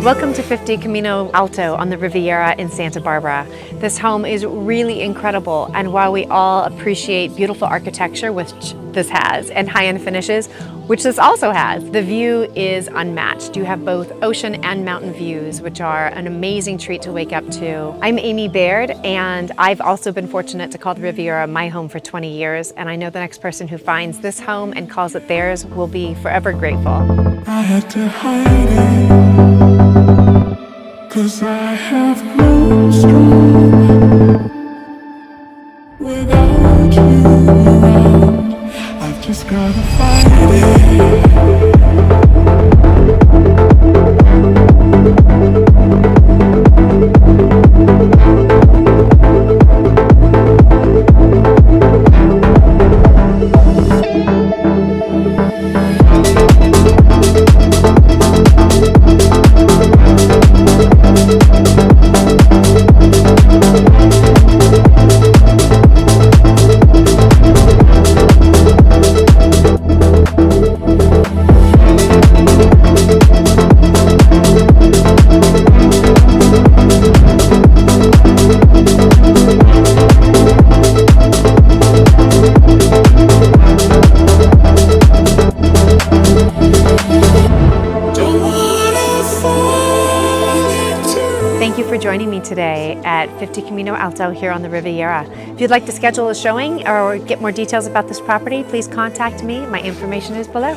Welcome to 50 Camino Alto on the Riviera in Santa Barbara. This home is really incredible, and while we all appreciate beautiful architecture, which this has, and high-end finishes, which this also has, the view is unmatched. You have both ocean and mountain views, which are an amazing treat to wake up to. I'm Baird, and I've also been fortunate to call the Riviera my home for 20 years, and I know the next person who finds this home and calls it theirs will be forever grateful. I had to hide it, 'cause I have grown strong. Without you around, I've just gotta fight it. Thank you for joining me today at 50 Camino Alto here on the Riviera. If you'd like to schedule a showing or get more details about this property, please contact me. My information is below.